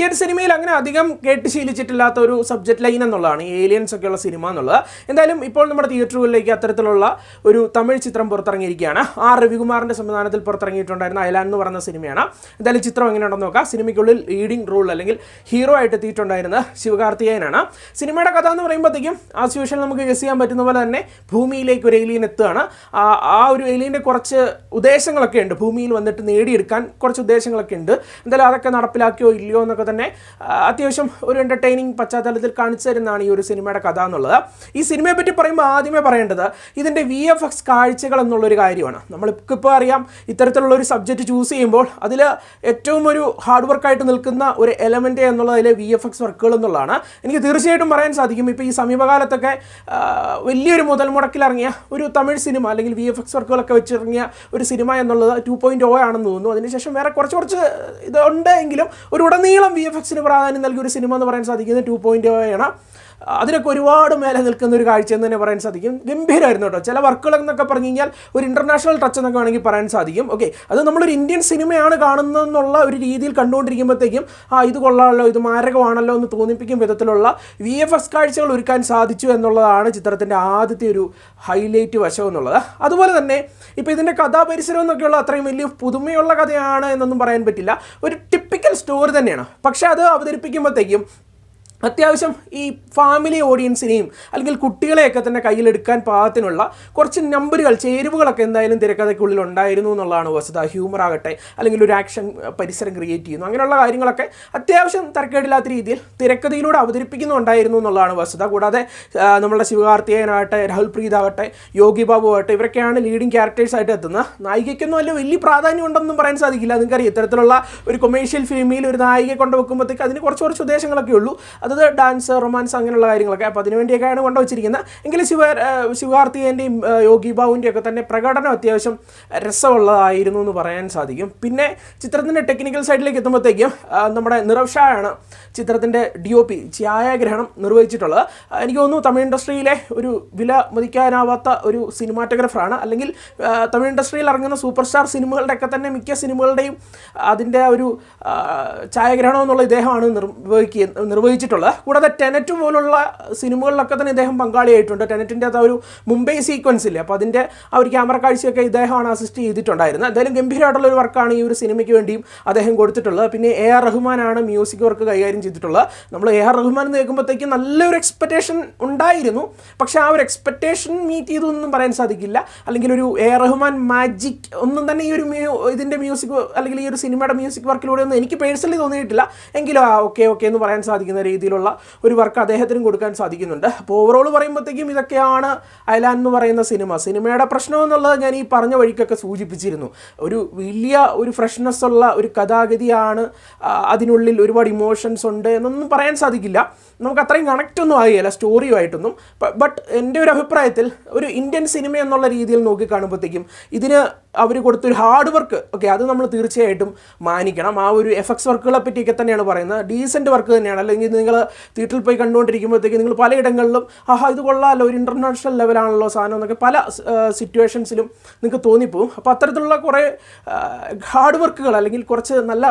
Indian സിനിമയിൽ അങ്ങനെ അധികം കേട്ട് ശീലിച്ചിട്ടില്ലാത്ത ഒരു സബ്ജക്റ്റ് ലൈൻ എന്നുള്ളതാണ് ഈ ഏലിയൻസ് ഒക്കെയുള്ള സിനിമ എന്നുള്ളത്. എന്തായാലും ഇപ്പോൾ നമ്മുടെ തിയേറ്ററുകളിലേക്ക് അത്തരത്തിലുള്ള ഒരു തമിഴ് ചിത്രം പുറത്തിറങ്ങിയിരിക്കുകയാണ്. ആർ രവികുമാറിൻ്റെ സംവിധാനത്തിൽ പുറത്തിറങ്ങിയിട്ടുണ്ടായിരുന്ന അയലാൻ എന്ന് പറയുന്ന സിനിമയാണ്. എന്തായാലും ചിത്രം എങ്ങനെയുണ്ടെന്ന് നോക്കാം. സിനിമയ്ക്കുള്ളിൽ ലീഡിംഗ് റോൾ അല്ലെങ്കിൽ ഹീറോ ആയിട്ട് എത്തിയിട്ടുണ്ടായിരുന്നത് ശിവകാർത്തികേയനാണ്. സിനിമയുടെ കഥ എന്ന് പറയുമ്പോഴത്തേക്കും ആസ് യൂഷ്വൽ നമുക്ക് ഗസ് ചെയ്യാൻ പറ്റുന്ന പോലെ തന്നെ ഭൂമിയിലേക്ക് ഒരു ഏലിയൻ എത്തുകയാണ്. ആ ഒരു ഏലിയൻ്റെ കുറച്ച് ഉദ്ദേശങ്ങളൊക്കെ ഉണ്ട്, ഭൂമിയിൽ വന്നിട്ട് നേടിയെടുക്കാൻ കുറച്ച് ഉദ്ദേശങ്ങളൊക്കെ ഉണ്ട്. എന്തായാലും അതൊക്കെ നടപ്പിലാക്കിയോ ഇല്ലയോ എന്നൊക്കെ തന്നെ അത്യാവശ്യം ഒരു എൻ്റർടൈനിങ് പശ്ചാത്തലത്തിൽ കാണിച്ചു തരുന്നതാണ് ഈ ഒരു സിനിമയുടെ കഥ എന്നുള്ളത്. ഈ സിനിമയെ പറ്റി പറയുമ്പോൾ ആദ്യമേ പറയേണ്ടത് ഇതിൻ്റെ VFX കാഴ്ചകൾ എന്നുള്ളൊരു കാര്യമാണ്. നമ്മൾക്കിപ്പോൾ അറിയാം ഇത്തരത്തിലുള്ള ഒരു സബ്ജക്റ്റ് ചൂസ് ചെയ്യുമ്പോൾ അതിൽ ഏറ്റവും ഒരു ഹാർഡ് വർക്കായിട്ട് നിൽക്കുന്ന ഒരു എലമെൻ്റ് എന്നുള്ളത് അതിലെ VFX വർക്കുകൾ എന്നുള്ളതാണ്. എനിക്ക് തീർച്ചയായിട്ടും പറയാൻ സാധിക്കും ഇപ്പോൾ ഈ സമീപകാലത്തൊക്കെ വലിയൊരു മുതൽ മുടക്കിലിറങ്ങിയ ഒരു തമിഴ് സിനിമ അല്ലെങ്കിൽ VFX വർക്കുകളൊക്കെ വെച്ചിറങ്ങിയ ഒരു സിനിമ എന്നുള്ളത് 2.0 ആണെന്ന് തോന്നുന്നു. അതിനുശേഷം വേറെ കുറച്ച് ഇതുണ്ട് എങ്കിലും ഒരു ഉടനീളം VFXന് പ്രാധാന്യം നൽകിയ ഒരു സിനിമ എന്ന് പറയാൻ സാധിക്കുന്നത് 2.0 ആണ്. അതിനൊക്കെ ഒരുപാട് മേലെ നിൽക്കുന്ന ഒരു കാഴ്ച എന്ന് തന്നെ പറയാൻ സാധിക്കും. ഗംഭീരമായിരുന്നു കേട്ടോ. ചില വർക്കുകൾ എന്നൊക്കെ പറഞ്ഞു കഴിഞ്ഞാൽ ഒരു ഇൻ്റർനാഷണൽ ടച്ച് എന്നൊക്കെ വേണമെങ്കിൽ പറയാൻ സാധിക്കും. ഓക്കെ, അത് നമ്മളൊരു ഇന്ത്യൻ സിനിമയാണ് കാണുന്നതെന്നുള്ള ഒരു രീതിയിൽ കണ്ടുകൊണ്ടിരിക്കുമ്പോഴത്തേക്കും ഇത് കൊള്ളാമല്ലോ, ഇത് മാരകമാണല്ലോ എന്ന് തോന്നിപ്പിക്കും വിധത്തിലുള്ള VFX കാഴ്ചകൾ ഒരുക്കാൻ സാധിച്ചു എന്നുള്ളതാണ് ചിത്രത്തിൻ്റെ ആദ്യത്തെ ഒരു ഹൈലൈറ്റ് വശം എന്നുള്ളത്. അതുപോലെ തന്നെ ഇപ്പോൾ ഇതിൻ്റെ കഥാപരിസരം എന്നൊക്കെയുള്ള അത്രയും വലിയ പുതുമയുള്ള കഥയാണ് എന്നൊന്നും പറയാൻ പറ്റില്ല. ഒരു ടിപ്പിക്കൽ സ്റ്റോറി തന്നെയാണ്. പക്ഷേ അത് അവതരിപ്പിക്കുമ്പോഴത്തേക്കും അത്യാവശ്യം ഈ ഫാമിലി ഓഡിയൻസിനെയും അല്ലെങ്കിൽ കുട്ടികളെയൊക്കെ തന്നെ കയ്യിലെടുക്കാൻ പാകത്തിനുള്ള കുറച്ച് നമ്പറുകൾ, ചേരുവകളൊക്കെ എന്തായാലും തിരക്കഥയ്ക്കുള്ളിൽ ഉണ്ടായിരുന്നു എന്നുള്ളതാണ് വസ്തുത. ഹ്യൂമർ ആകട്ടെ അല്ലെങ്കിൽ ഒരു ആക്ഷൻ പരിസരം ക്രിയേറ്റ് ചെയ്യുന്നു, അങ്ങനെയുള്ള കാര്യങ്ങളൊക്കെ അത്യാവശ്യം തരക്കേടില്ലാത്ത രീതിയിൽ തിരക്കഥയിലൂടെ അവതരിപ്പിക്കുന്നുണ്ടായിരുന്നു എന്നുള്ളതാണ് വസ്തുത. കൂടാതെ നമ്മളുടെ ശിവകാർത്തികേയനാകട്ടെ, രാഹുൽ പ്രീത് ആകട്ടെ, യോഗി ബാബു ആകട്ടെ, ഇവരൊക്കെയാണ് ലീഡിങ് ക്യാരക്ടേഴ്സായിട്ട് എത്തുന്നത്. നായികയ്ക്കൊന്നും വലിയ പ്രാധാന്യം ഉണ്ടെന്നും പറയാൻ സാധിക്കില്ല. നിങ്ങൾക്കറിയാം ഇത്തരത്തിലുള്ള ഒരു കൊമേഴ്ഷ്യൽ ഫിലിമിൽ ഒരു നായികയെ കൊണ്ടുവെക്കുമ്പോഴത്തേക്ക് അതിന് കുറച്ച് ഉദ്ദേശങ്ങളൊക്കെ ഉള്ളൂ. അത് ഡാൻസ്, റൊമാൻസ് അങ്ങനെയുള്ള കാര്യങ്ങളൊക്കെ. അപ്പോൾ അതിനുവേണ്ടിയൊക്കെയാണ് കൊണ്ടുവച്ചിരിക്കുന്നത്. എങ്കിലും ശിവകാർത്തികേയൻ്റെയും യോഗി ബാബുവിൻ്റെയും ഒക്കെ തന്നെ പ്രകടനം അത്യാവശ്യം രസമുള്ളതായിരുന്നു എന്ന് പറയാൻ സാധിക്കും. പിന്നെ ചിത്രത്തിൻ്റെ ടെക്നിക്കൽ സൈഡിലേക്ക് എത്തുമ്പോഴത്തേക്കും നമ്മുടെ നിറവ് ഷായാണ് ചിത്രത്തിൻ്റെ DOP ഛായാഗ്രഹണം നിർവഹിച്ചിട്ടുള്ളത്. എനിക്ക് തോന്നുന്നു തമിഴ് ഇൻഡസ്ട്രിയിലെ ഒരു വില മതിക്കാനാവാത്ത ഒരു സിനിമാറ്റോഗ്രാഫറാണ്. അല്ലെങ്കിൽ തമിഴ് ഇൻഡസ്ട്രിയിൽ ഇറങ്ങുന്ന സൂപ്പർ സ്റ്റാർ സിനിമകളുടെയൊക്കെ തന്നെ മിക്ക സിനിമകളുടെയും അതിൻ്റെ ഒരു ഛായാഗ്രഹണം എന്നുള്ള ഇദ്ദേഹമാണ് നിർവഹിച്ചിട്ടുള്ളത്. കൂടാതെ ടെനറ്റ് പോലുള്ള സിനിമകളിലൊക്കെ തന്നെ ഇദ്ദേഹം പങ്കാളിയായിട്ടുണ്ട്. ടെനറ്റിൻ്റെ അത് ഒരു മുംബൈ സീക്വൻസ് ഇല്ലേ, അപ്പോൾ അതിൻ്റെ ആ ഒരു ക്യാമറ കാഴ്ചയൊക്കെ ഇദ്ദേഹമാണ് അസിസ്റ്റ് ചെയ്തിട്ടുണ്ടായിരുന്നത്. എന്തായാലും ഗംഭീരമായിട്ടുള്ളൊരു വർക്കാണ് ഈ ഒരു സിനിമയ്ക്ക് വേണ്ടിയും അദ്ദേഹം കൊടുത്തിട്ടുള്ളത്. പിന്നെ AR റഹ്മാനാണ് മ്യൂസിക് വർക്ക് കൈകാര്യം ചെയ്തിട്ടുള്ളത്. നമ്മൾ AR റഹ്മാൻ എന്ന് കേൾക്കുമ്പോഴത്തേക്കും നല്ലൊരു എക്സ്പെക്റ്റേഷൻ ഉണ്ടായിരുന്നു. പക്ഷേ ആ ഒരു എക്സ്പെക്റ്റേഷൻ മീറ്റ് ചെയ്തൊന്നും പറയാൻ സാധിക്കില്ല. അല്ലെങ്കിൽ ഒരു AR റഹ്മാൻ മാജിക് ഒന്നും തന്നെ ഈ ഒരു ഇതിൻ്റെ മ്യൂസിക് അല്ലെങ്കിൽ ഈ ഒരു സിനിമയുടെ മ്യൂസിക് വർക്കിലൂടെ ഒന്നും എനിക്ക് പേഴ്സണലി തോന്നിയിട്ടില്ല. എങ്കിലും ഓക്കെ എന്ന് പറയാൻ സാധിക്കുന്ന രീതിയിലുള്ള ഒരു വർക്ക് അദ്ദേഹത്തിനും കൊടുക്കാൻ സാധിക്കുന്നുണ്ട്. അപ്പോൾ ഓവറോൾ പറയുമ്പോഴത്തേക്കും ഇതൊക്കെയാണ് അയലാൻ എന്ന് പറയുന്ന സിനിമയുടെ പ്രശ്നം എന്നുള്ളത് ഞാൻ ഈ പറഞ്ഞ വഴിക്കൊക്കെ സൂചിപ്പിച്ചിരുന്നു. ഒരു വലിയ ഒരു ഫ്രഷ്നെസ് ഉള്ള ഒരു കഥാഗതിയാണ്, അതിനുള്ളിൽ ഒരുപാട് ഇമോഷൻസ് ഉണ്ട് എന്നൊന്നും പറയാൻ സാധിക്കില്ല. നമുക്ക് അത്രയും കണക്റ്റൊന്നും ആകില്ല സ്റ്റോറിയുമായിട്ടൊന്നും. ബട്ട് എൻ്റെ ഒരു അഭിപ്രായത്തിൽ ഒരു ഇന്ത്യൻ സിനിമ എന്നുള്ള രീതിയിൽ നോക്കിക്കാണുമ്പോഴത്തേക്കും ഇതിന് അവർ കൊടുത്തൊരു ഹാർഡ് വർക്ക്, ഓക്കെ, അത് നമ്മൾ തീർച്ചയായിട്ടും മാനിക്കണം. ആ ഒരു FX വർക്കുകളെ പറ്റിയൊക്കെ തന്നെയാണ് പറയുന്നത്. ഡീസൻറ്റ് വർക്ക് തന്നെയാണ്. അല്ലെങ്കിൽ നിങ്ങൾ തിയേറ്ററിൽ പോയി കണ്ടുകൊണ്ടിരിക്കുമ്പോഴത്തേക്ക് നിങ്ങൾ പലയിടങ്ങളിലും ഇത് കൊള്ളാമല്ലോ, ഒരു ഇൻ്റർനാഷണൽ ലെവലാണല്ലോ സാധനം എന്നൊക്കെ പല സിറ്റുവേഷൻസിലും നിങ്ങൾക്ക് തോന്നിപ്പോവും. അപ്പോൾ അത്തരത്തിലുള്ള കുറേ ഹാർഡ് വർക്കുകൾ അല്ലെങ്കിൽ കുറച്ച് നല്ല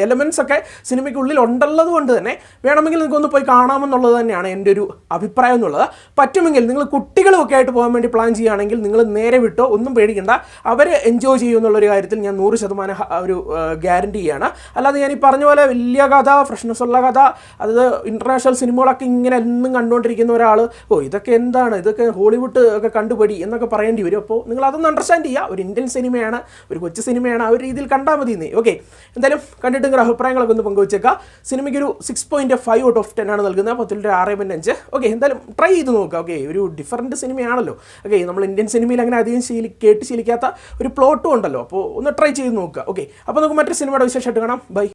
എലമെൻറ്റ്സ് ഒക്കെ സിനിമയ്ക്കുള്ളിൽ ഉണ്ടുള്ളത് കൊണ്ട് തന്നെ വേണമെങ്കിൽ നിങ്ങൾക്കൊന്ന് പോയി കാണാമെന്നുള്ളത് തന്നെയാണ് എൻ്റെ ഒരു അഭിപ്രായം എന്നുള്ളത്. പറ്റുമെങ്കിൽ നിങ്ങൾ കുട്ടികളുമൊക്കെ ആയിട്ട് പോകാൻ വേണ്ടി പ്ലാൻ ചെയ്യുകയാണെങ്കിൽ നിങ്ങൾ നേരെ വിട്ടോ, ഒന്നും പേടിക്കേണ്ട, അവർ എൻജോയ് ചെയ്യും എന്നുള്ളൊരു കാര്യത്തിൽ ഞാൻ 100% ഒരു ഗ്യാരണ്ടി ചെയ്യാണ്. അല്ലാതെ ഞാൻ ഈ പറഞ്ഞ പോലെ വലിയ കഥ, ഫ്രഷ്നെസ് ഉള്ള കഥ, അത് ഇൻ്റർനാഷണൽ സിനിമകളൊക്കെ ഇങ്ങനെ എന്നും കണ്ടുകൊണ്ടിരിക്കുന്ന ഒരാൾ ഇതൊക്കെ എന്താണ്, ഇതൊക്കെ ഹോളിവുഡ് ഒക്കെ കണ്ടുപിടി എന്നൊക്കെ പറയേണ്ടി വരും. അപ്പോൾ നിങ്ങൾ അതൊന്ന് അണ്ടർസ്റ്റാൻഡ് ചെയ്യുക. ഒരു ഇന്ത്യൻ സിനിമയാണ്, ഒരു കൊച്ചു സിനിമയാണ്, ആ ഒരു രീതിയിൽ കണ്ടാൽ മതി. ഓക്കെ, എന്തായാലും കണ്ടിട്ട് നിങ്ങളുടെ അഭിപ്രായങ്ങളൊക്കെ ഒന്ന് പങ്കുവച്ചേക്കുക. സിനിമയ്ക്ക് ഒരു 6.5 ഔട്ട് ഓഫ് 10 ആണ് നൽകുന്നത്. 10 ഒരു 6.5. ഓക്കെ, എന്തായാലും ട്രൈ ചെയ്ത് നോക്കുക. ഓക്കെ, ഒരു ഡിഫറൻറ്റ് സിനിമയാണല്ലോ. ഓക്കെ, നമ്മൾ ഇന്ത്യൻ സിനിമയിൽ അങ്ങനെ അധികം കേട്ട് ശീലിക്കാത്ത ഒരു പ്ലോട്ടും ഉണ്ടല്ലോ. അപ്പോൾ ഒന്ന് ട്രൈ ചെയ്ത് നോക്കുക. ഓക്കെ, അപ്പോൾ നമുക്ക് മറ്റൊരു സിനിമയുടെ വിശേഷമായിട്ട് കാണാം. ബൈ.